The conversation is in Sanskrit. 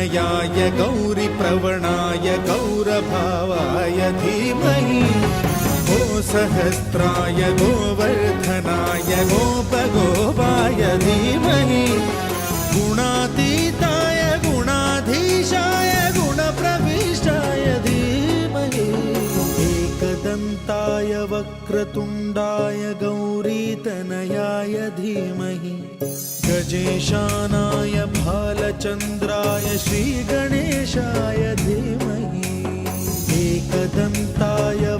तनयाय गौरीप्रवणाय गौरभावाय धीमहि गोसहस्राय गोवर्धनाय गोपगोपाय धीमहि गुणातीताय गुणाधीशाय गुणप्रविष्टाय धीमहि एकदन्ताय वक्रतुण्डाय गौरीतनयाय धीमहि गजेशानाय भालचन्द्राय श्रीगणेशाय धीमहि एकदन्ताय